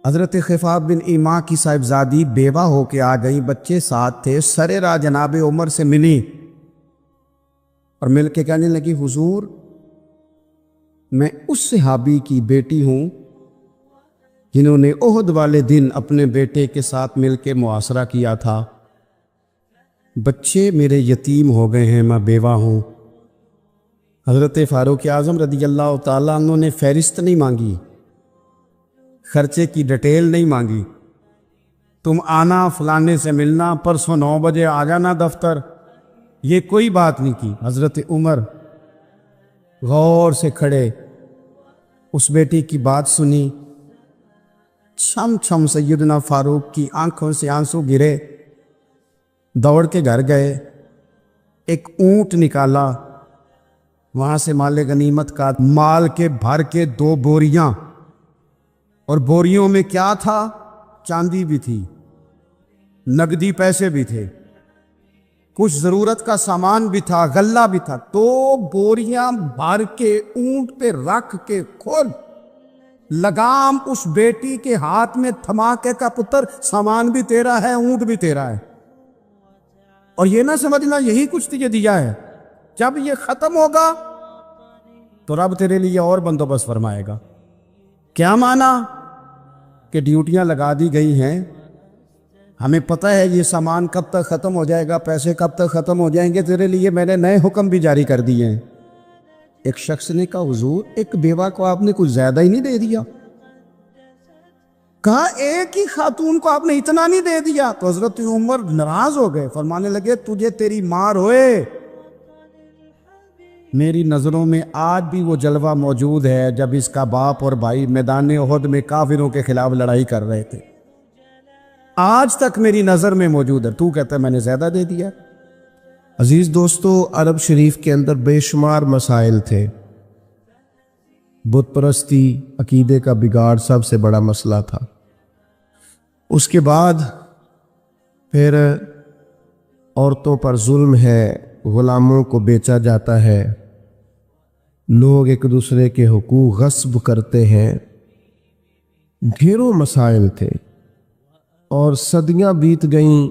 حضرت خفاف بن ایما کی صاحبزادی بیوہ ہو کے آ گئی، بچے ساتھ تھے، سر راہ جناب عمر سے ملی اور مل کے کہنے لگی حضور میں اس صحابی کی بیٹی ہوں جنہوں نے احد والے دن اپنے بیٹے کے ساتھ مل کے معاشرہ کیا تھا، بچے میرے یتیم ہو گئے ہیں، میں بیوہ ہوں۔ حضرت فاروق اعظم رضی اللہ تعالیٰ عنہ نے فہرست نہیں مانگی، خرچے کی ڈیٹیل نہیں مانگی، تم آنا فلانے سے ملنا، پرسوں 9 بجے آ جانا دفتر، یہ کوئی بات نہیں کی۔ حضرت عمر غور سے کھڑے، اس بیٹی کی بات سنی، چھم چھم سیدنا فاروق کی آنکھوں سے آنسو گرے، دوڑ کے گھر گئے، ایک اونٹ نکالا، وہاں سے مال غنیمت کا مال کے بھر کے 2 بوریاں، اور بوریوں میں کیا تھا؟ چاندی بھی تھی، نقدی پیسے بھی تھے، کچھ ضرورت کا سامان بھی تھا، غلہ بھی تھا، 2 بوریاں بھر کے اونٹ پہ رکھ کے کھول، لگام اس بیٹی کے ہاتھ میں تھما کے کا پتر سامان بھی تیرا ہے، اونٹ بھی تیرا ہے، اور یہ نہ سمجھنا یہی کچھ تجھے دیا ہے، جب یہ ختم ہوگا تو رب تیرے لیے اور بندوبست فرمائے گا۔ کیا مانا کہ ڈیوٹیاں لگا دی گئی ہیں، ہمیں پتہ ہے یہ سامان کب تک ختم ہو جائے گا، پیسے کب تک ختم ہو جائیں گے، تیرے لیے میں نے نئے حکم بھی جاری کر دیے ہیں۔ ایک شخص نے کہا حضور ایک بیوہ کو آپ نے کچھ زیادہ ہی نہیں دے دیا؟ کہا ایک ہی خاتون کو آپ نے اتنا نہیں دے دیا؟ تو حضرت عمر ناراض ہو گئے، فرمانے لگے تجھے تیری مار ہوئے، میری نظروں میں آج بھی وہ جلوہ موجود ہے جب اس کا باپ اور بھائی میدان احد میں کافروں کے خلاف لڑائی کر رہے تھے، آج تک میری نظر میں موجود ہے، تو کہتا ہے میں نے زیادہ دے دیا۔ عزیز دوستو، عرب شریف کے اندر بے شمار مسائل تھے، بت پرستی، عقیدے کا بگاڑ سب سے بڑا مسئلہ تھا۔ اس کے بعد پھر عورتوں پر ظلم ہے، غلاموں کو بیچا جاتا ہے، لوگ ایک دوسرے کے حقوق غصب کرتے ہیں، ڈھیروں مسائل تھے، اور صدیاں بیت گئیں۔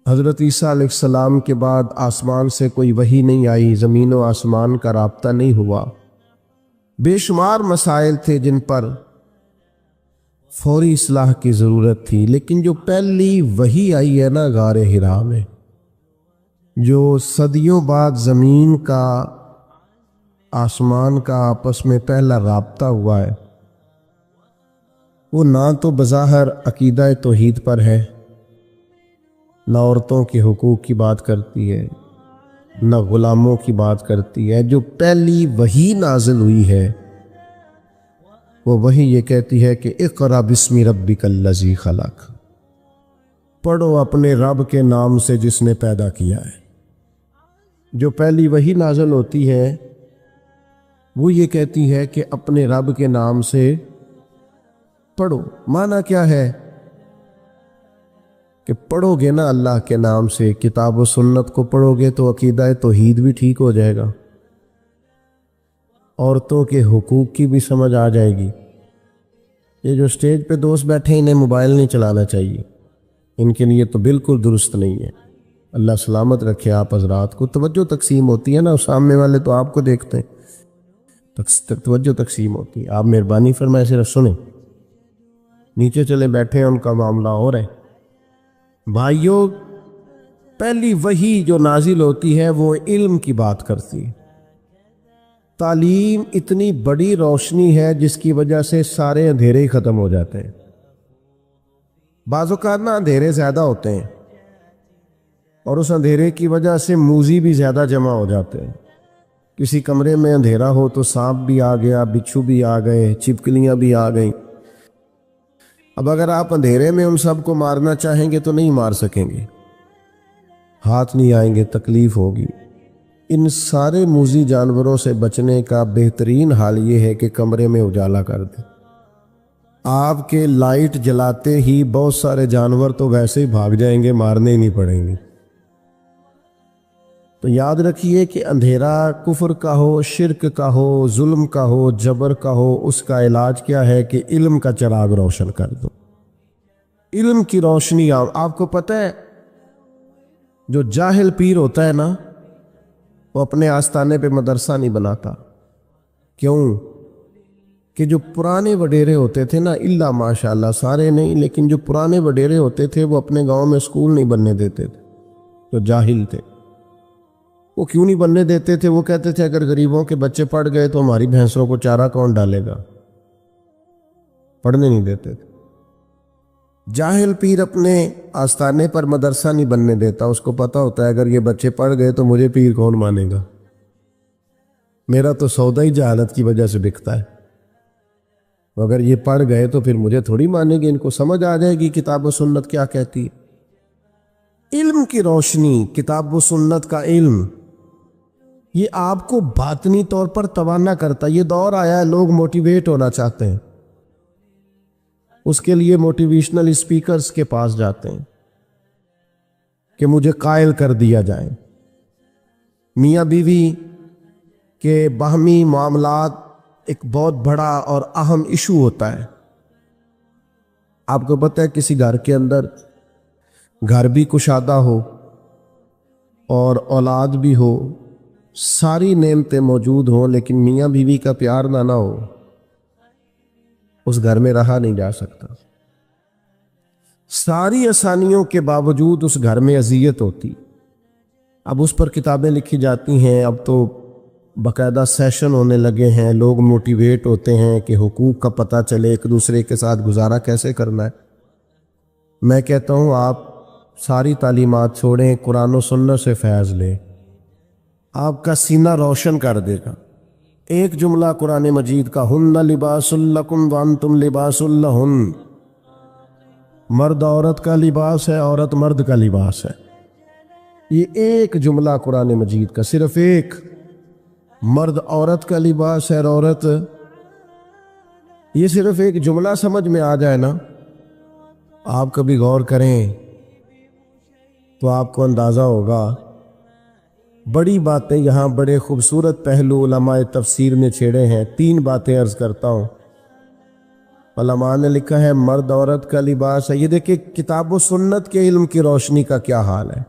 حضرت عیسیٰ علیہ السلام کے بعد آسمان سے کوئی وحی نہیں آئی، زمین و آسمان کا رابطہ نہیں ہوا، بے شمار مسائل تھے جن پر فوری اصلاح کی ضرورت تھی۔ لیکن جو پہلی وحی آئی ہے نا غار حرا میں، جو صدیوں بعد زمین کا آسمان کا آپس میں پہلا رابطہ ہوا ہے، وہ نہ تو بظاہر عقیدہ توحید پر ہے، نہ عورتوں کے حقوق کی بات کرتی ہے، نہ غلاموں کی بات کرتی ہے۔ جو پہلی وحی نازل ہوئی ہے وہ وحی یہ کہتی ہے کہ اقرأ بسم ربک الذی خلق، پڑھو اپنے رب کے نام سے جس نے پیدا کیا ہے۔ جو پہلی وحی نازل ہوتی ہے وہ یہ کہتی ہے کہ اپنے رب کے نام سے پڑھو۔ معنی کیا ہے کہ پڑھو گے نا اللہ کے نام سے، کتاب و سنت کو پڑھو گے تو عقیدہ توحید بھی ٹھیک ہو جائے گا، عورتوں کے حقوق کی بھی سمجھ آ جائے گی۔ یہ جو سٹیج پہ دوست بیٹھے انہیں موبائل نہیں چلانا چاہیے، ان کے لیے تو بالکل درست نہیں ہے۔ اللہ سلامت رکھے آپ حضرات کو۔ توجہ تقسیم ہوتی ہے نا، سامنے والے تو آپ کو دیکھتے ہیں، توجہ تقسیم ہوتی ہے، آپ مہربانی فرمائے صرف سنیں، نیچے چلے بیٹھے ہیں، ان کا معاملہ ہو رہا ہے۔ بھائیوں، پہلی وحی جو نازل ہوتی ہے وہ علم کی بات کرتی ہے۔ تعلیم اتنی بڑی روشنی ہے جس کی وجہ سے سارے اندھیرے ہی ختم ہو جاتے ہیں۔ بعض اوقات نا اندھیرے زیادہ ہوتے ہیں اور اس اندھیرے کی وجہ سے موذی بھی زیادہ جمع ہو جاتے ہیں۔ کسی کمرے میں اندھیرا ہو تو سانپ بھی آ گیا، بچھو بھی آ گئے، چھپکلیاں بھی آ گئیں۔ اب اگر آپ اندھیرے میں ان سب کو مارنا چاہیں گے تو نہیں مار سکیں گے، ہاتھ نہیں آئیں گے، تکلیف ہوگی۔ ان سارے موذی جانوروں سے بچنے کا بہترین حال یہ ہے کہ کمرے میں اجالا کر دیں۔ آپ کے لائٹ جلاتے ہی بہت سارے جانور تو ویسے ہی بھاگ جائیں گے، مارنے ہی نہیں پڑیں گے۔ تو یاد رکھیے کہ اندھیرا کفر کا ہو، شرک کا ہو، ظلم کا ہو، جبر کا ہو، اس کا علاج کیا ہے کہ علم کا چراغ روشن کر دو۔ علم کی روشنی آپ کو پتہ ہے جو جاہل پیر ہوتا ہے نا وہ اپنے آستانے پہ مدرسہ نہیں بناتا۔ کیوں؟ کہ جو پرانے وڈیرے ہوتے تھے نا، اللہ ماشاءاللہ سارے نہیں، لیکن جو پرانے وڈیرے ہوتے تھے وہ اپنے گاؤں میں اسکول نہیں بننے دیتے تھے۔ جو جاہل تھے وہ کیوں نہیں بننے دیتے تھے؟ وہ کہتے تھے اگر غریبوں کے بچے پڑھ گئے تو ہماری بھینسوں کو چارہ کون ڈالے گا، پڑھنے نہیں دیتے تھے۔ جاہل پیر اپنے آستانے پر مدرسہ نہیں بننے دیتا، اس کو پتہ ہوتا ہے اگر یہ بچے پڑھ گئے تو مجھے پیر کون مانے گا، میرا تو سودا ہی جہالت کی وجہ سے بکتا ہے، اگر یہ پڑھ گئے تو پھر مجھے تھوڑی مانے گی، ان کو سمجھ آ جائے گی کتاب و سنت کیا کہتی ہے۔ علم کی روشنی، کتاب و سنت کا علم، یہ آپ کو باطنی طور پر توانا کرتا ہے۔ یہ دور آیا ہے لوگ موٹیویٹ ہونا چاہتے ہیں، اس کے لیے موٹیویشنل اسپیکرز کے پاس جاتے ہیں کہ مجھے قائل کر دیا جائے۔ میاں بیوی کے باہمی معاملات ایک بہت بڑا اور اہم ایشو ہوتا ہے۔ آپ کو پتہ ہے کسی گھر کے اندر گھر بھی کشادہ ہو اور اولاد بھی ہو، ساری نعمتیں موجود ہوں، لیکن میاں بیوی کا پیار نہ ہو، اس گھر میں رہا نہیں جا سکتا۔ ساری آسانیوں کے باوجود اس گھر میں اذیت ہوتی۔ اب اس پر کتابیں لکھی جاتی ہیں، اب تو باقاعدہ سیشن ہونے لگے ہیں، لوگ موٹیویٹ ہوتے ہیں کہ حقوق کا پتہ چلے، ایک دوسرے کے ساتھ گزارا کیسے کرنا ہے۔ میں کہتا ہوں آپ ساری تعلیمات چھوڑیں، قرآن و سنت سے فیض لیں، آپ کا سینہ روشن کر دے گا۔ ایک جملہ قرآن مجید کا، ہن لباس لکم وانتم لباس لہن، مرد عورت کا لباس ہے، عورت مرد کا لباس ہے۔ یہ ایک جملہ قرآن مجید کا، صرف ایک، مرد عورت کا لباس ہے اور عورت، یہ صرف ایک جملہ سمجھ میں آ جائے نا، آپ کبھی غور کریں تو آپ کو اندازہ ہوگا۔ بڑی باتیں یہاں بڑے خوبصورت پہلو علماء تفسیر نے چھیڑے ہیں۔ 3 باتیں عرض کرتا ہوں۔ علماء نے لکھا ہے مرد عورت کا لباس ہے۔ یہ دیکھیں کتاب و سنت کے علم کی روشنی کا کیا حال ہے۔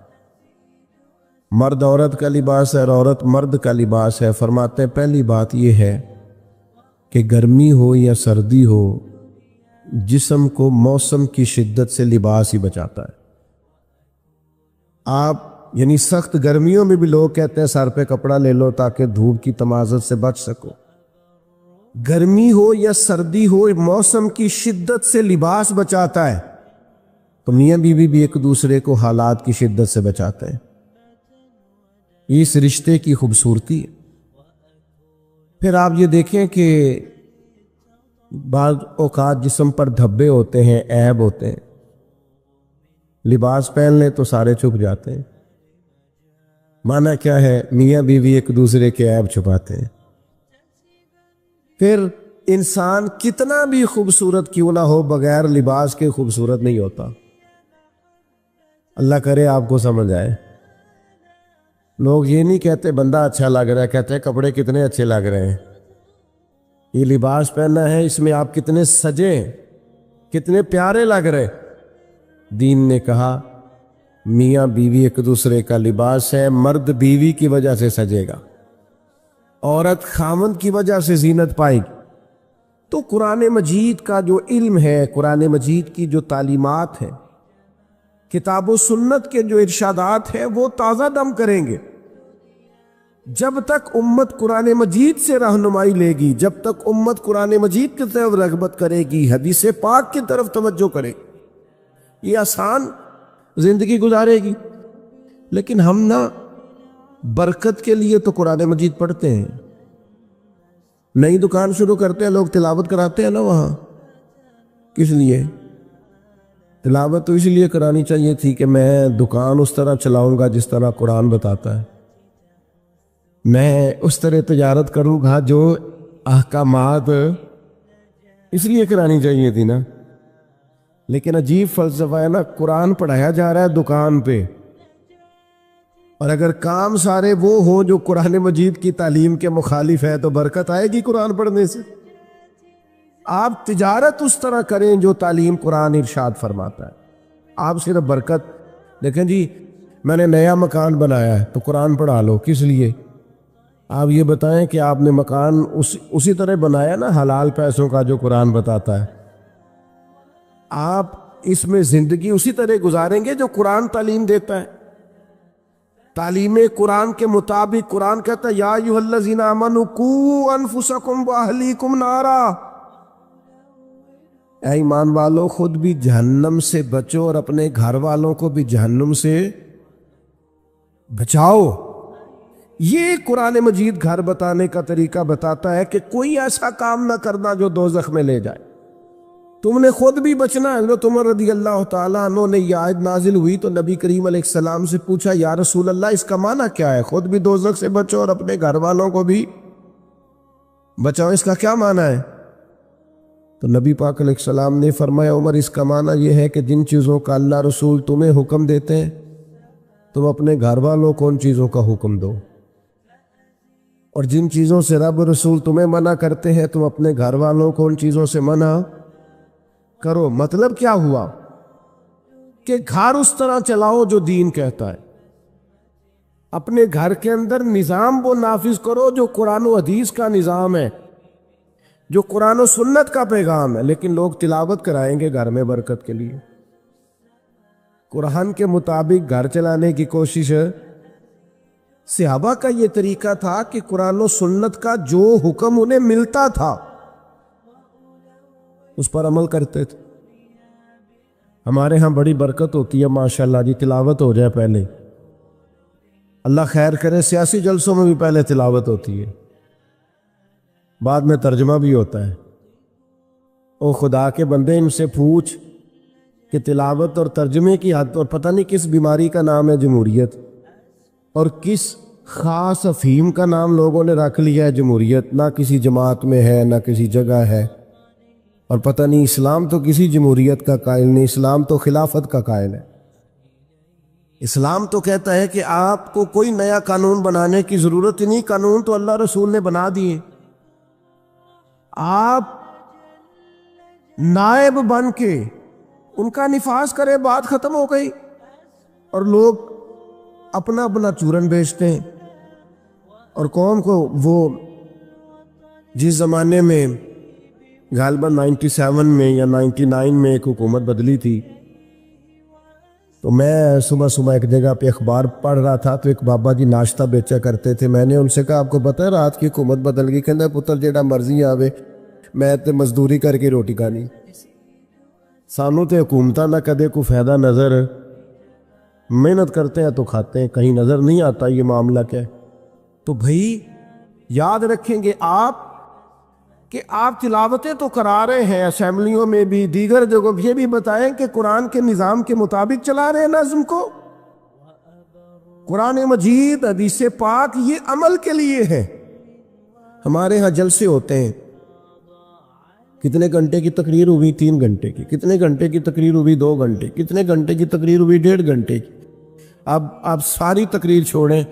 مرد عورت کا لباس ہے اور عورت مرد کا لباس ہے۔ فرماتے ہیں پہلی بات یہ ہے کہ گرمی ہو یا سردی ہو، جسم کو موسم کی شدت سے لباس ہی بچاتا ہے۔ آپ یعنی سخت گرمیوں میں بھی لوگ کہتے ہیں سر پہ کپڑا لے لو تاکہ دھوپ کی تمازت سے بچ سکو۔ گرمی ہو یا سردی ہو، موسم کی شدت سے لباس بچاتا ہے۔ تو میاں بیوی بھی ایک دوسرے کو حالات کی شدت سے بچاتے ہیں۔ اس رشتے کی خوبصورتی ہے۔ پھر آپ یہ دیکھیں کہ بعض اوقات جسم پر دھبے ہوتے ہیں، عیب ہوتے ہیں، لباس پہن لیں تو سارے چھپ جاتے ہیں۔ معنی کیا ہے؟ میاں بیوی ایک دوسرے کے عیب چھپاتے ہیں۔ پھر انسان کتنا بھی خوبصورت کیوں نہ ہو، بغیر لباس کے خوبصورت نہیں ہوتا۔ اللہ کرے آپ کو سمجھ آئے۔ لوگ یہ نہیں کہتے بندہ اچھا لگ رہا ہے، کہتے ہیں کپڑے کتنے اچھے لگ رہے ہیں۔ یہ لباس پہننا ہے، اس میں آپ کتنے سجے، کتنے پیارے لگ رہے۔ دین نے کہا میاں بیوی ایک دوسرے کا لباس ہے، مرد بیوی کی وجہ سے سجے گا، عورت خامند کی وجہ سے زینت پائے گی۔ تو قرآن مجید کا جو علم ہے، قرآن مجید کی جو تعلیمات ہیں، کتاب و سنت کے جو ارشادات ہیں، وہ تازہ دم کریں گے۔ جب تک امت قرآن مجید سے رہنمائی لے گی، جب تک امت قرآن مجید کی طرف رغبت کرے گی، حدیث پاک کی طرف توجہ کرے گی، یہ آسان زندگی گزارے گی۔ لیکن ہم نا برکت کے لیے تو قرآن مجید پڑھتے ہیں، نئی دکان شروع کرتے ہیں، لوگ تلاوت کراتے ہیں نا وہاں، کس لیے؟ تلاوت تو اس لیے کرانی چاہیے تھی کہ میں دکان اس طرح چلاؤں گا جس طرح قرآن بتاتا ہے، میں اس طرح تجارت کروں گا جو احکامات، اس لیے کرانی چاہیے تھی نا۔ لیکن عجیب فلسفہ ہے نا، قرآن پڑھایا جا رہا ہے دکان پہ، اور اگر کام سارے وہ ہوں جو قرآن مجید کی تعلیم کے مخالف ہے تو برکت آئے گی قرآن پڑھنے سے؟ آپ تجارت اس طرح کریں جو تعلیم قرآن ارشاد فرماتا ہے، آپ صرف برکت دیکھیں جی میں نے نیا مکان بنایا ہے تو قرآن پڑھا لو، کس لیے؟ آپ یہ بتائیں کہ آپ نے مکان اسی طرح بنایا نا حلال پیسوں کا جو قرآن بتاتا ہے، آپ اس میں زندگی اسی طرح گزاریں گے جو قرآن تعلیم دیتا ہے؟ تعلیم قرآن کے مطابق قرآن کہتا ہے یا ایھا الذین آمنوا قوا انفسکم واہلیکم نارا، اے ایمان والو خود بھی جہنم سے بچو اور اپنے گھر والوں کو بھی جہنم سے بچاؤ۔ یہ قرآن مجید گھر بتانے کا طریقہ بتاتا ہے کہ کوئی ایسا کام نہ کرنا جو دوزخ میں لے جائے، تم نے خود بھی بچنا ہے۔ حضرت عمر رضی اللہ تعالیٰ عنہ نے یہ آیت نازل ہوئی تو نبی کریم علیہ السلام سے پوچھا یا رسول اللہ اس کا معنی کیا ہے؟ خود بھی دوزخ سے بچو اور اپنے گھر والوں کو بھی بچاؤ، اس کا کیا معنی ہے؟ تو نبی پاک علیہ السلام نے فرمایا عمر اس کا معنی یہ ہے کہ جن چیزوں کا اللہ رسول تمہیں حکم دیتے ہیں تم اپنے گھر والوں کو ان چیزوں کا حکم دو، اور جن چیزوں سے رب رسول تمہیں منع کرتے ہیں تم اپنے گھر والوں کو ان چیزوں سے منع کرو۔ مطلب کیا ہوا کہ گھر اس طرح چلاؤ جو دین کہتا ہے، اپنے گھر کے اندر نظام وہ نافذ کرو جو قرآن و حدیث کا نظام ہے، جو قرآن و سنت کا پیغام ہے، لیکن لوگ تلاوت کرائیں گے گھر میں برکت کے لیے۔ قرآن کے مطابق گھر چلانے کی کوشش ہے۔ صحابہ کا یہ طریقہ تھا کہ قرآن و سنت کا جو حکم انہیں ملتا تھا اس پر عمل کرتے تھے۔ ہمارے ہاں بڑی برکت ہوتی ہے ماشاءاللہ جی، تلاوت ہو جائے پہلے، اللہ خیر کرے، سیاسی جلسوں میں بھی پہلے تلاوت ہوتی ہے، بعد میں ترجمہ بھی ہوتا ہے۔ او خدا کے بندے ان سے پوچھ کہ تلاوت اور ترجمے کی حد، اور پتہ نہیں کس بیماری کا نام ہے جمہوریت، اور کس خاص افہیم کا نام لوگوں نے رکھ لیا ہے جمہوریت، نہ کسی جماعت میں ہے نہ کسی جگہ ہے، اور پتہ نہیں اسلام تو کسی جمہوریت کا قائل نہیں، اسلام تو خلافت کا قائل ہے۔ اسلام تو کہتا ہے کہ آپ کو کوئی نیا قانون بنانے کی ضرورت ہی نہیں، قانون تو اللہ رسول نے بنا دیے، آپ نائب بن کے ان کا نفاذ کرے، بات ختم ہو گئی۔ اور لوگ اپنا اپنا چورن بیچتے ہیں، اور قوم کو وہ جس زمانے میں غالباً 97 میں یا 99 میں ایک حکومت بدلی تھی، تو میں صبح صبح ایک جگہ پہ اخبار پڑھ رہا تھا تو ایک بابا جی ناشتہ بیچا کرتے تھے، میں نے ان سے کہا آپ کو پتہ ہے رات کی حکومت بدل گئی؟ کہنا پتر جیڑا مرضی آوے میں تے مزدوری کر کے روٹی کھانی، سانوں تے حکومتاں نہ کدے کو فائدہ نظر، محنت کرتے ہیں تو کھاتے ہیں، کہیں نظر نہیں آتا یہ معاملہ کیا ہے۔ تو بھائی یاد رکھیں گے آپ کہ آپ تلاوتیں تو کرا رہے ہیں اسمبلیوں میں بھی، دیگر جگہوں، یہ بھی بتائیں کہ قرآن کے نظام کے مطابق چلا رہے ہیں نظم کو۔ قرآن مجید حدیث پاک یہ عمل کے لیے ہے۔ ہمارے ہاں جلسے ہوتے ہیں، کتنے گھنٹے کی تقریر ہوئی؟ 3 گھنٹے کی۔ کتنے گھنٹے کی تقریر ہوئی؟ 2 گھنٹے۔ کتنے گھنٹے کی تقریر ہوئی؟ 1.5 گھنٹے کی۔ اب آپ ساری تقریر چھوڑیں،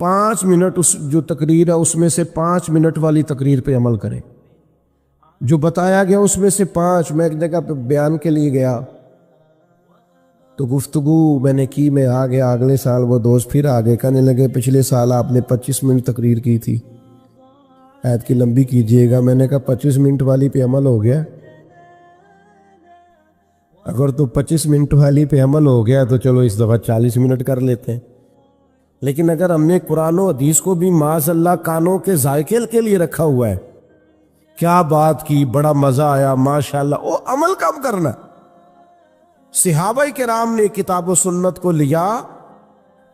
5 منٹ اس جو تقریر ہے اس میں سے 5 منٹ والی تقریر پہ عمل کریں، جو بتایا گیا اس میں سے 5۔ میں ایک جگہ پہ بیان کے لیے گیا تو گفتگو میں نے کی، میں آ گیا، اگلے سال وہ دوست پھر آگے کہنے لگے پچھلے سال آپ نے 25 منٹ تقریر کی تھی، ایت کی لمبی کیجئے گا۔ میں نے کہا 25 منٹ والی پہ عمل ہو گیا؟ اگر تو 25 منٹ والی پہ عمل ہو گیا تو چلو اس دفعہ 40 منٹ کر لیتے ہیں۔ لیکن اگر ہم نے قرآن و حدیث کو بھی معاذ اللہ کانوں کے ذائقے کے لیے رکھا ہوا ہے، کیا بات کی، بڑا مزہ آیا ماشاءاللہ، وہ عمل کم کرنا۔ صحابہ کرام نے کتاب و سنت کو لیا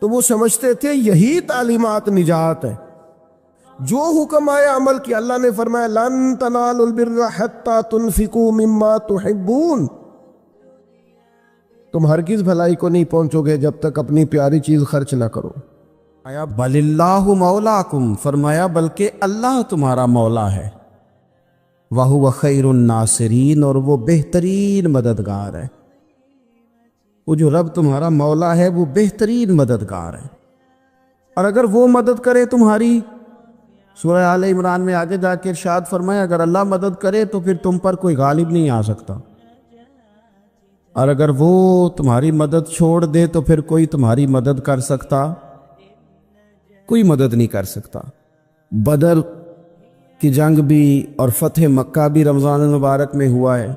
تو وہ سمجھتے تھے یہی تعلیمات نجات ہے، جو حکم آیا عمل کیا۔ اللہ نے فرمایا لن تنالوا البر حتی تنفقوا مما تحبون، تم ہرگز بھلائی کو نہیں پہنچو گے جب تک اپنی پیاری چیز خرچ نہ کرو۔ آیا بل اللہ مولاکم، فرمایا بلکہ اللہ تمہارا مولا ہے، وَهُوَ خَيْرُ النَّاصِرِينَ، اور وہ بہترین مددگار ہے۔ وہ جو رب تمہارا مولا ہے وہ بہترین مددگار ہے۔ اور اگر وہ مدد کرے تمہاری، سورہ آل عمران میں آگے جا کے ارشاد فرمایا اگر اللہ مدد کرے تو پھر تم پر کوئی غالب نہیں آ سکتا، اور اگر وہ تمہاری مدد چھوڑ دے تو پھر کوئی تمہاری مدد کر سکتا؟ کوئی مدد نہیں کر سکتا۔ بدر کی جنگ بھی اور فتح مکہ بھی رمضان المبارک میں ہوا ہے۔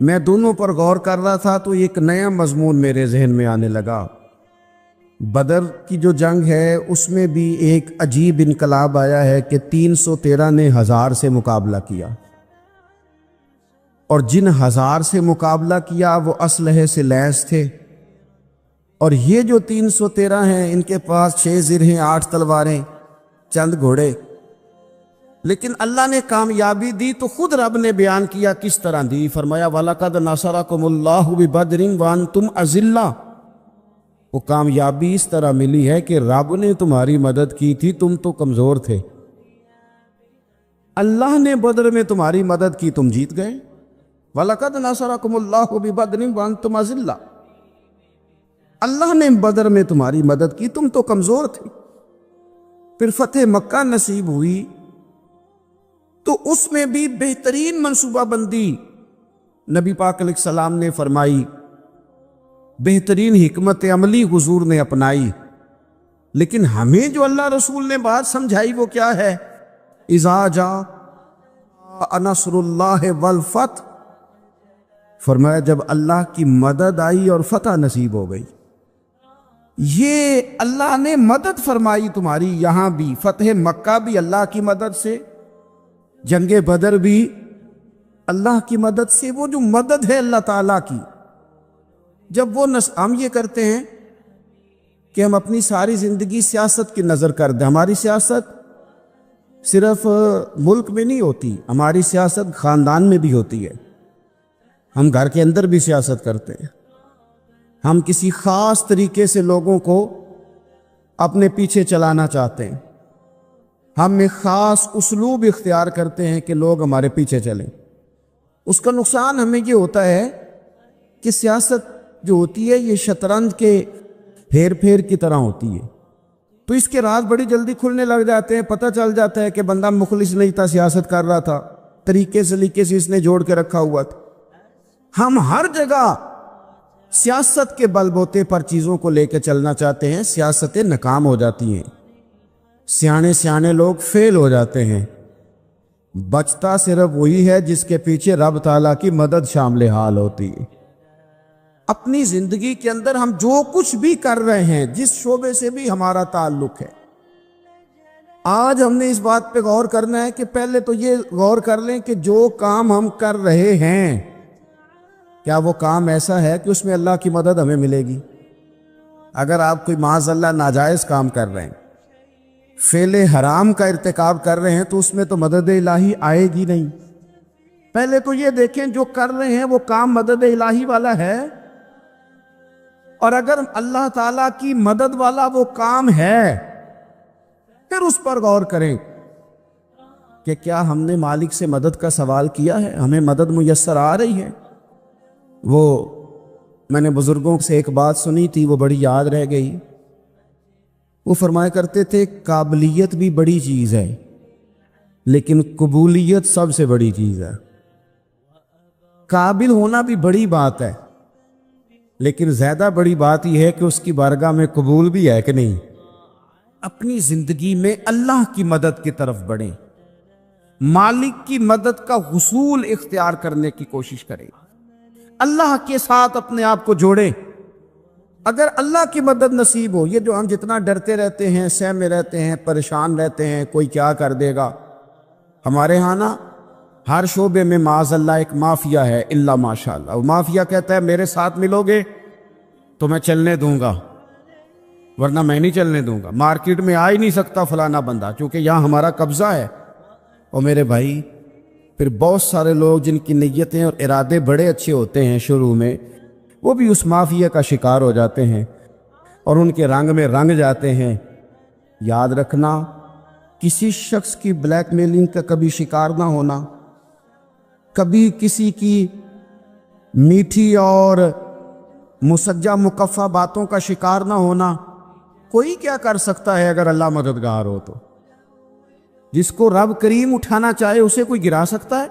میں دونوں پر غور کر رہا تھا تو ایک نیا مضمون میرے ذہن میں آنے لگا۔ بدر کی جو جنگ ہے اس میں بھی ایک عجیب انقلاب آیا ہے کہ 313 نے 1000 سے مقابلہ کیا، اور جن 1000 سے مقابلہ کیا وہ اسلحے سے لیس تھے، اور یہ جو 313 ہیں ان کے پاس 6 زرہیں، 8 تلواریں، چند گھوڑے، لیکن اللہ نے کامیابی دی تو خود رب نے بیان کیا کس طرح دی۔ فرمایا وَلَقَدْ نَصَرَكُمُ اللَّهُ بِبَدْرٍ وَأَنْتُمْ أَذِلَّةٌ، وہ کامیابی اس طرح ملی ہے کہ رب نے تمہاری مدد کی تھی، تم تو کمزور تھے، اللہ نے بدر میں تمہاری مدد کی، تم جیت گئے۔ وَلَقَدْ نَصَرَكُمُ اللَّهُ بِبَدْرٍ وَأَنْتُمْ أَذِلَّةٌ، اللہ نے بدر میں تمہاری مدد کی، تم تو کمزور تھے۔ پھر فتح مکہ نصیب ہوئی تو اس میں بھی بہترین منصوبہ بندی نبی پاک علیہ السلام نے فرمائی، بہترین حکمت عملی حضور نے اپنائی، لیکن ہمیں جو اللہ رسول نے بات سمجھائی وہ کیا ہے؟ اذا جاء نصر اللہ والفتح، فرمایا جب اللہ کی مدد آئی اور فتح نصیب ہو گئی۔ یہ اللہ نے مدد فرمائی تمہاری، یہاں بھی فتح مکہ بھی اللہ کی مدد سے، جنگ بدر بھی اللہ کی مدد سے۔ وہ جو مدد ہے اللہ تعالیٰ کی، جب وہ ہم یہ کرتے ہیں کہ ہم اپنی ساری زندگی سیاست کی نظر کر دیں، ہماری سیاست صرف ملک میں نہیں ہوتی، ہماری سیاست خاندان میں بھی ہوتی ہے، ہم گھر کے اندر بھی سیاست کرتے ہیں، ہم کسی خاص طریقے سے لوگوں کو اپنے پیچھے چلانا چاہتے ہیں، ہم ایک خاص اسلوب اختیار کرتے ہیں کہ لوگ ہمارے پیچھے چلیں۔ اس کا نقصان ہمیں یہ ہوتا ہے کہ سیاست جو ہوتی ہے یہ شطرنج کے پھیر پھیر کی طرح ہوتی ہے، تو اس کے راز بڑی جلدی کھلنے لگ جاتے ہیں، پتہ چل جاتا ہے کہ بندہ مخلص نہیں تھا، سیاست کر رہا تھا، طریقے سلیقے سے اس نے جوڑ کے رکھا ہوا تھا۔ ہم ہر جگہ سیاست کے بل بوتے پر چیزوں کو لے کے چلنا چاہتے ہیں، سیاستیں ناکام ہو جاتی ہیں، سیانے لوگ فیل ہو جاتے ہیں، بچتا صرف وہی ہے جس کے پیچھے رب تعالیٰ کی مدد شامل حال ہوتی ہے۔ اپنی زندگی کے اندر ہم جو کچھ بھی کر رہے ہیں، جس شعبے سے بھی ہمارا تعلق ہے، آج ہم نے اس بات پہ غور کرنا ہے کہ پہلے تو یہ غور کر لیں کہ جو کام ہم کر رہے ہیں کیا وہ کام ایسا ہے کہ اس میں اللہ کی مدد ہمیں ملے گی؟ اگر آپ کوئی معاذ اللہ ناجائز کام کر رہے ہیں، فعل حرام کا ارتکاب کر رہے ہیں، تو اس میں تو مدد الہی آئے گی نہیں۔ پہلے تو یہ دیکھیں جو کر رہے ہیں وہ کام مدد الہی والا ہے، اور اگر اللہ تعالیٰ کی مدد والا وہ کام ہے پھر اس پر غور کریں کہ کیا ہم نے مالک سے مدد کا سوال کیا ہے، ہمیں مدد میسر آ رہی ہے۔ وہ میں نے بزرگوں سے ایک بات سنی تھی، وہ بڑی یاد رہ گئی۔ وہ فرمایا کرتے تھے قابلیت بھی بڑی چیز ہے لیکن قبولیت سب سے بڑی چیز ہے۔ قابل ہونا بھی بڑی بات ہے لیکن زیادہ بڑی بات یہ ہے کہ اس کی بارگاہ میں قبول بھی ہے کہ نہیں۔ اپنی زندگی میں اللہ کی مدد کی طرف بڑھیں، مالک کی مدد کا حصول اختیار کرنے کی کوشش کریں، اللہ کے ساتھ اپنے آپ کو جوڑیں۔ اگر اللہ کی مدد نصیب ہو، یہ جو ہم جتنا ڈرتے رہتے ہیں، سہمے رہتے ہیں، پریشان رہتے ہیں کوئی کیا کر دے گا، ہمارے ہاں نا ہر شعبے میں معاذ اللہ ایک مافیا ہے، الا ماشاء اللہ۔ وہ مافیا کہتا ہے میرے ساتھ ملو گے تو میں چلنے دوں گا ورنہ میں نہیں چلنے دوں گا، مارکیٹ میں آ ہی نہیں سکتا فلانا بندہ کیونکہ یہاں ہمارا قبضہ ہے۔ اور میرے بھائی پھر بہت سارے لوگ جن کی نیتیں اور ارادے بڑے اچھے ہوتے ہیں شروع میں، وہ بھی اس مافیا کا شکار ہو جاتے ہیں اور ان کے رنگ میں رنگ جاتے ہیں۔ یاد رکھنا، کسی شخص کی بلیک میلنگ کا کبھی شکار نہ ہونا، کبھی کسی کی میٹھی اور مسجع مکفہ باتوں کا شکار نہ ہونا، کوئی کیا کر سکتا ہے اگر اللہ مددگار ہو تو؟ جس کو رب کریم اٹھانا چاہے اسے کوئی گرا سکتا ہے؟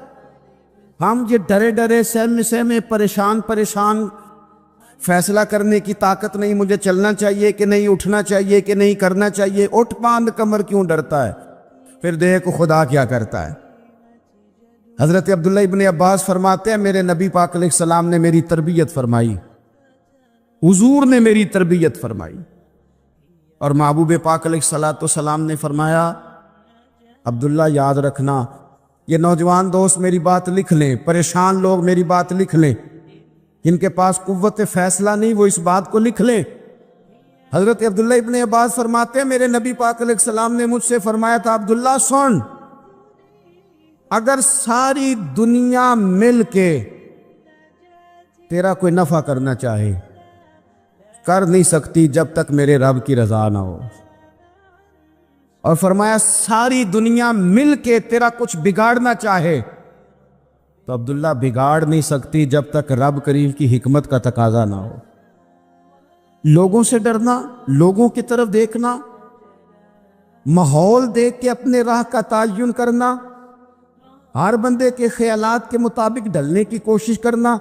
ہم یہ ڈرے ڈرے سہمے سہمے پریشان پریشان فیصلہ کرنے کی طاقت نہیں، مجھے چلنا چاہیے کہ نہیں، اٹھنا چاہیے کہ نہیں، کرنا چاہیے، اٹھ باندھ کمر کیوں ڈرتا ہے؟ پھر دیکھ خدا کیا کرتا ہے۔ حضرت عبداللہ ابن عباس فرماتے ہیں میرے نبی پاک علیہ السلام نے میری تربیت فرمائی، حضور نے میری تربیت فرمائی، اور محبوب پاک علیہ السلام نے فرمایا عبداللہ یاد رکھنا، یہ نوجوان دوست میری بات لکھ لیں، پریشان لوگ میری بات لکھ لیں، جن کے پاس قوت فیصلہ نہیں وہ اس بات کو لکھ لیں۔ حضرت عبداللہ ابن عباس فرماتے ہیں میرے نبی پاک علیہ السلام نے مجھ سے فرمایا تھا عبداللہ سن، اگر ساری دنیا مل کے تیرا کوئی نفع کرنا چاہے کر نہیں سکتی جب تک میرے رب کی رضا نہ ہو، اور فرمایا ساری دنیا مل کے تیرا کچھ بگاڑنا چاہے تو عبداللہ بگاڑ نہیں سکتی جب تک رب کریم کی حکمت کا تقاضا نہ ہو۔ لوگوں سے ڈرنا، لوگوں کی طرف دیکھنا، ماحول دیکھ کے اپنے راہ کا تعین کرنا، ہر بندے کے خیالات کے مطابق ڈھلنے کی کوشش کرنا،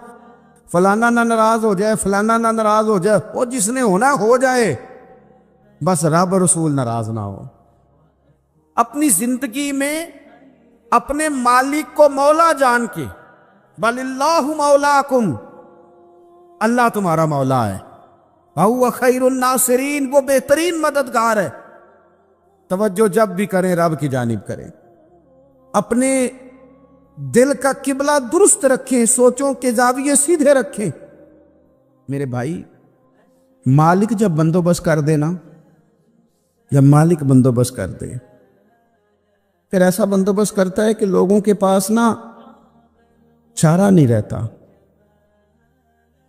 فلانا نہ ناراض ہو جائے، فلانا نہ ناراض ہو جائے، وہ جس نے ہونا ہو جائے، بس رب رسول ناراض نہ ہو۔ اپنی زندگی میں اپنے مالک کو مولا جان کے، بل اللہ مولاکم، اللہ تمہارا مولا ہے، وَهُوَ خَيْرُ النَّاصِرِينَ، وہ بہترین مددگار ہے۔ توجہ جب بھی کریں رب کی جانب کریں، اپنے دل کا قبلہ درست رکھیں، سوچوں کے زاویے سیدھے رکھیں۔ میرے بھائی، مالک جب بندوبست کر دے نا، جب مالک بندوبست کر دے پھر ایسا بندوبست کرتا ہے کہ لوگوں کے پاس نا چارہ نہیں رہتا۔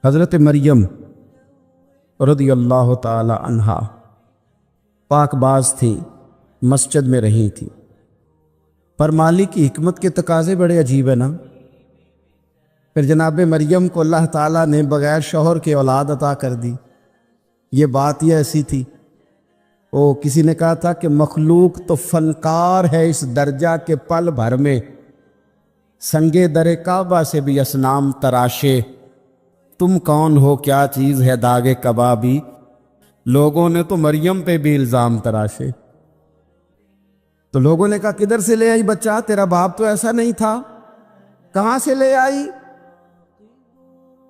حضرت مریم رضی اللہ تعالی عنہا پاک باز تھی، مسجد میں رہی تھی، پر مالک کی حکمت کے تقاضے بڑے عجیب ہیں نا۔ پھر جناب مریم کو اللہ تعالیٰ نے بغیر شوہر کے اولاد عطا کر دی۔ یہ بات یہ ایسی تھی، کسی نے کہا تھا کہ مخلوق تو فنکار ہے اس درجہ کے پل بھر میں سنگے در کعبہ سے بھی اصنام تراشے، تم کون ہو کیا چیز ہے داغ کبابی، لوگوں نے تو مریم پہ بھی الزام تراشے۔ تو لوگوں نے کہا کدھر سے لے آئی بچہ، تیرا باپ تو ایسا نہیں تھا، کہاں سے لے آئی؟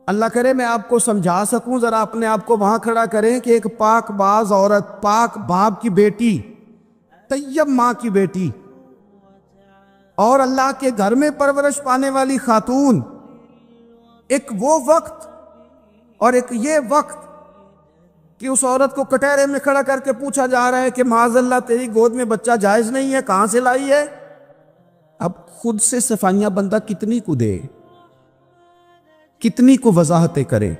اللہ کرے میں آپ کو سمجھا سکوں، ذرا اپنے آپ کو وہاں کھڑا کریں کہ ایک پاک باز عورت، پاک باپ کی بیٹی، طیب ماں کی بیٹی، اور اللہ کے گھر میں پرورش پانے والی خاتون، ایک وہ وقت اور ایک یہ وقت کہ اس عورت کو کٹہرے میں کھڑا کر کے پوچھا جا رہا ہے کہ معاذ اللہ تیری گود میں بچہ جائز نہیں ہے، کہاں سے لائی ہے؟ اب خود سے صفائیاں بندہ کتنی کو دے، کتنی کو وضاحتیں کرے؟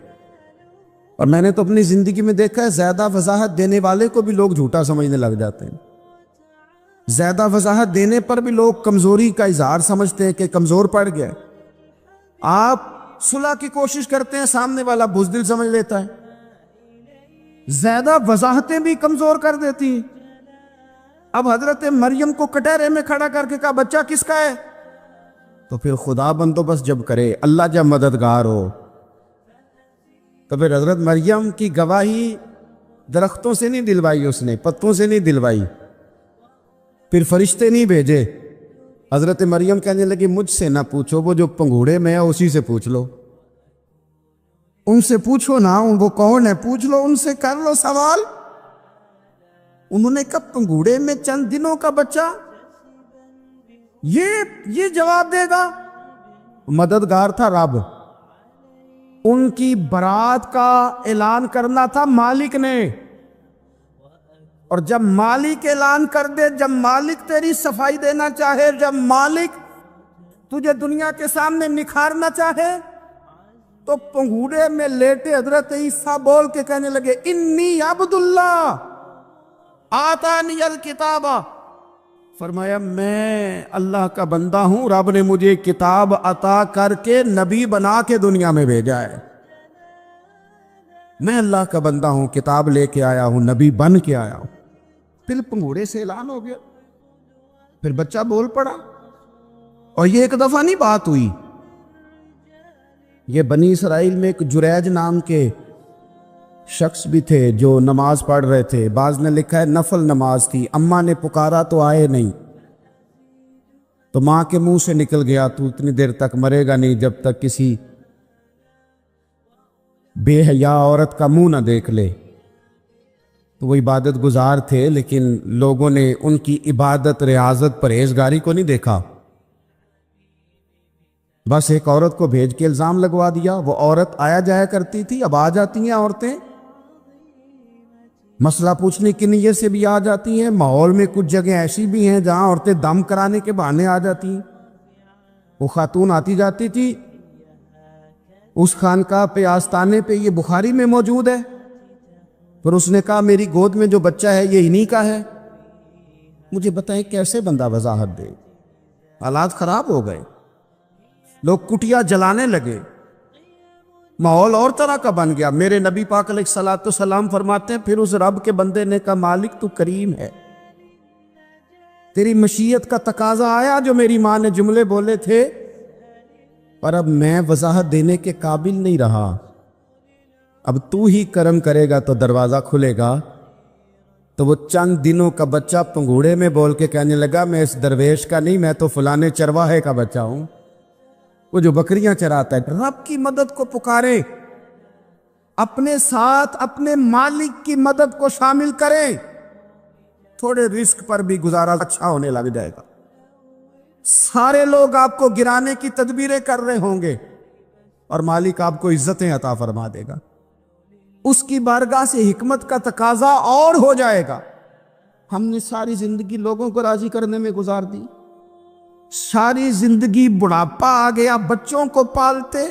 اور میں نے تو اپنی زندگی میں دیکھا ہے زیادہ وضاحت دینے والے کو بھی لوگ جھوٹا سمجھنے لگ جاتے ہیں، زیادہ وضاحت دینے پر بھی لوگ کمزوری کا اظہار سمجھتے ہیں کہ کمزور پڑ گیا۔ آپ صلح کی کوشش کرتے ہیں، سامنے والا بزدل سمجھ لیتا ہے، زیادہ وضاحتیں بھی کمزور کر دیتی ہیں۔ اب حضرت مریم کو کٹہرے میں کھڑا کر کے کہا بچہ کس کا ہے؟ تو پھر خدا بندوبست جب کرے، اللہ جب مددگار ہو، تو پھر حضرت مریم کی گواہی درختوں سے نہیں دلوائی، اس نے پتوں سے نہیں دلوائی، پھر فرشتے نہیں بھیجے۔ حضرت مریم کہنے لگی مجھ سے نہ پوچھو، وہ جو پنگوڑے میں ہے اسی سے پوچھ لو، ان سے پوچھو نا، وہ کون ہے پوچھ لو، ان سے کر لو سوال۔ انہوں نے کہا پنگوڑے میں چند دنوں کا بچہ یہ جواب دے گا؟ مددگار تھا رب، ان کی برات کا اعلان کرنا تھا مالک نے، اور جب مالک اعلان کر دے، جب مالک تیری صفائی دینا چاہے، جب مالک تجھے دنیا کے سامنے نکھارنا چاہے، تو پنگوڑے میں لیٹے حضرت عیسیٰ بول کے کہنے لگے انی عبد اللہ آتانی الکتاب، فرمایا میں اللہ کا بندہ ہوں، رب نے مجھے کتاب عطا کر کے نبی بنا کے دنیا میں بھیجا ہے۔ میں اللہ کا بندہ ہوں، کتاب لے کے آیا ہوں، نبی بن کے آیا ہوں۔ پھر پنگوڑے سے اعلان ہو گیا، پھر بچہ بول پڑا، اور یہ ایک دفعہ نہیں بات ہوئی۔ یہ بنی اسرائیل میں ایک جریج نام کے شخص بھی تھے جو نماز پڑھ رہے تھے، بعض نے لکھا ہے نفل نماز تھی، اماں نے پکارا تو آئے نہیں، تو ماں کے منہ سے نکل گیا تو اتنی دیر تک مرے گا نہیں جب تک کسی بے حیا عورت کا منہ نہ دیکھ لے۔ تو وہ عبادت گزار تھے، لیکن لوگوں نے ان کی عبادت، ریاضت، پرہیزگاری کو نہیں دیکھا، بس ایک عورت کو بھیج کے الزام لگوا دیا۔ وہ عورت آیا جایا کرتی تھی، اب آ جاتی ہیں عورتیں، مسئلہ پوچھنے کی نیت سے بھی آ جاتی ہیں۔ ماحول میں کچھ جگہ ایسی بھی ہیں جہاں عورتیں دم کرانے کے بہانے آ جاتی ہیں۔ وہ خاتون آتی جاتی تھی، اس خانقاہ پہ، آستانے پہ، یہ بخاری میں موجود ہے، پھر اس نے کہا میری گود میں جو بچہ ہے یہ انہی کا ہے۔ مجھے بتائیں کیسے بندہ وضاحت دے؟ حالات خراب ہو گئے، لوگ کٹیا جلانے لگے، ماحول اور طرح کا بن گیا۔ میرے نبی پاک علیہ الصلوۃ والسلام فرماتے ہیں پھر اس رب کے بندے نے کہا مالک تو کریم ہے، تیری مشیت کا تقاضا آیا جو میری ماں نے جملے بولے تھے، پر اب میں وضاحت دینے کے قابل نہیں رہا، اب تو ہی کرم کرے گا تو دروازہ کھلے گا۔ تو وہ چند دنوں کا بچہ پنگوڑے میں بول کے کہنے لگا میں اس درویش کا نہیں، میں تو فلانے چرواہے کا بچہ ہوں، وہ جو بکریاں چراتا ہے۔ رب کی مدد کو پکارے، اپنے ساتھ اپنے مالک کی مدد کو شامل کریں، تھوڑے رزق پر بھی گزارا اچھا ہونے لگ جائے گا۔ سارے لوگ آپ کو گرانے کی تدبیریں کر رہے ہوں گے اور مالک آپ کو عزتیں عطا فرما دے گا، اس کی بارگاہ سے حکمت کا تقاضا اور ہو جائے گا۔ ہم نے ساری زندگی لوگوں کو راضی کرنے میں گزار دی، ساری زندگی بڑھاپا آ گیا بچوں کو پالتے،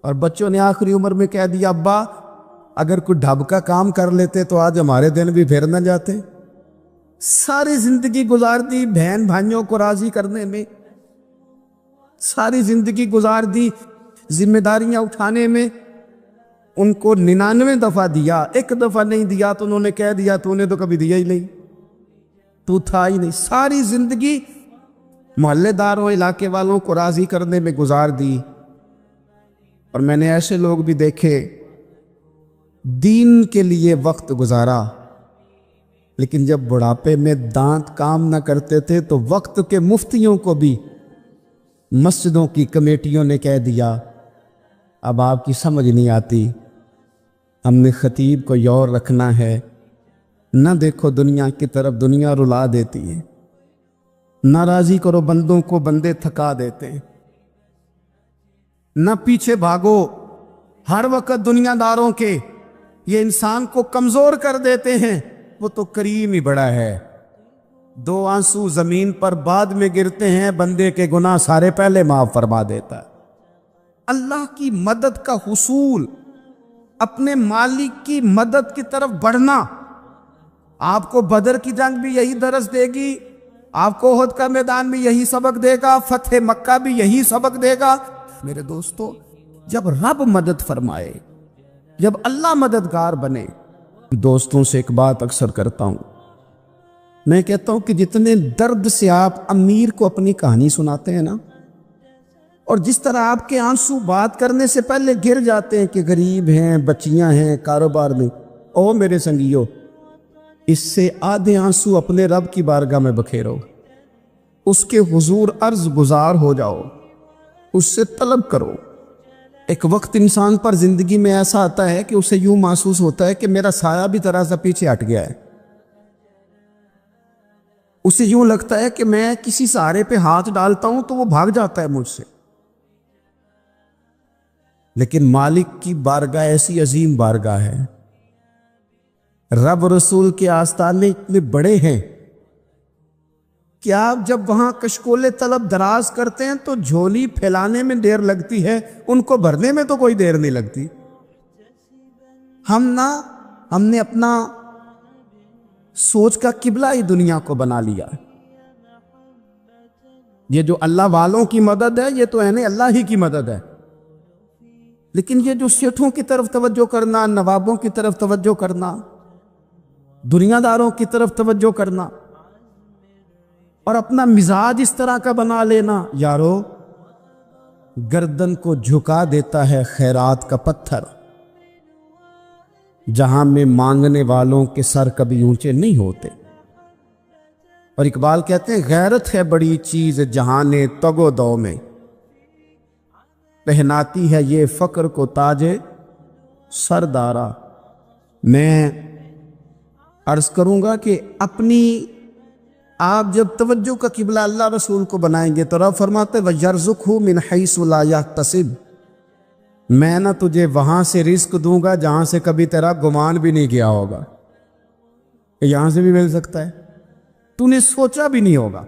اور بچوں نے آخری عمر میں کہہ دیا ابا اگر کوئی ڈھب کا کام کر لیتے تو آج ہمارے دن بھی پھر نہ جاتے۔ ساری زندگی گزار دی بہن بھائیوں کو راضی کرنے میں، ساری زندگی گزار دی ذمہ داریاں اٹھانے میں، ان کو 99 دفعہ دیا، ایک دفعہ نہیں دیا تو انہوں نے کہہ دیا تو نے تو کبھی دیا ہی نہیں، تو تھا ہی نہیں۔ ساری زندگی محلے داروں، علاقے والوں کو راضی کرنے میں گزار دی۔ اور میں نے ایسے لوگ بھی دیکھے دین کے لیے وقت گزارا، لیکن جب بڑھاپے میں دانت کام نہ کرتے تھے تو وقت کے مفتیوں کو بھی مسجدوں کی کمیٹیوں نے کہہ دیا اب آپ کی سمجھ نہیں آتی، ہم نے خطیب کو یور رکھنا ہے، نہ دیکھو دنیا کی طرف، دنیا رلا دیتی ہے، نہ راضی کرو بندوں کو، بندے تھکا دیتے ہیں، نہ پیچھے بھاگو ہر وقت دنیا داروں کے، یہ انسان کو کمزور کر دیتے ہیں، وہ تو کریم ہی بڑا ہے۔ 2 آنسو زمین پر بعد میں گرتے ہیں، بندے کے گناہ سارے پہلے معاف فرما دیتا ہے۔ اللہ کی مدد کا حصول، اپنے مالک کی مدد کی طرف بڑھنا، آپ کو بدر کی جنگ بھی یہی درس دے گی، آپ کو احد کا میدان بھی یہی سبق دے گا، فتح مکہ بھی یہی سبق دے گا۔ میرے دوستو، جب رب مدد فرمائے، جب اللہ مددگار بنے، دوستوں سے ایک بات اکثر کرتا ہوں، میں کہتا ہوں کہ جتنے درد سے آپ امیر کو اپنی کہانی سناتے ہیں نا، اور جس طرح آپ کے آنسو بات کرنے سے پہلے گر جاتے ہیں کہ غریب ہیں، بچیاں ہیں، کاروبار میں، او میرے سنگیو، اس سے آدھے آنسو اپنے رب کی بارگاہ میں بکھیرو، اس کے حضور عرض گزار ہو جاؤ، اس سے طلب کرو۔ ایک وقت انسان پر زندگی میں ایسا آتا ہے کہ اسے یوں محسوس ہوتا ہے کہ میرا سایہ بھی ذرا سا پیچھے ہٹ گیا ہے، اسے یوں لگتا ہے کہ میں کسی سہارے پہ ہاتھ ڈالتا ہوں تو وہ بھاگ جاتا ہے مجھ سے، لیکن مالک کی بارگاہ ایسی عظیم بارگاہ ہے، رب رسول کے آستانے اتنے بڑے ہیں کہ آپ جب وہاں کشکول طلب دراز کرتے ہیں تو جھولی پھیلانے میں دیر لگتی ہے، ان کو بھرنے میں تو کوئی دیر نہیں لگتی۔ ہم نے اپنا سوچ کا قبلہ ہی دنیا کو بنا لیا۔ یہ جو اللہ والوں کی مدد ہے یہ تو اللہ ہی کی مدد ہے، لیکن یہ جو سیٹھوں کی طرف توجہ کرنا، نوابوں کی طرف توجہ کرنا، دنیا داروں کی طرف توجہ کرنا اور اپنا مزاج اس طرح کا بنا لینا، یارو گردن کو جھکا دیتا ہے خیرات کا پتھر، جہاں میں مانگنے والوں کے سر کبھی اونچے نہیں ہوتے۔ اور اقبال کہتے ہیں غیرت ہے بڑی چیز جہاں نے تگ و دو میں، پہناتی ہے یہ فقر کو تاج سردارا۔ میں عرض کروں گا کہ اپنی آپ جب توجہ کا قبلہ اللہ رسول کو بنائیں گے تو رب فرماتے وَيَرْزُقْهُ مِنْ حَيْثُ لَا يَحْتَسِبُ، میں نہ تجھے وہاں سے رزق دوں گا جہاں سے کبھی تیرا گمان بھی نہیں کیا ہوگا کہ یہاں سے بھی مل سکتا ہے، تو نے سوچا بھی نہیں ہوگا۔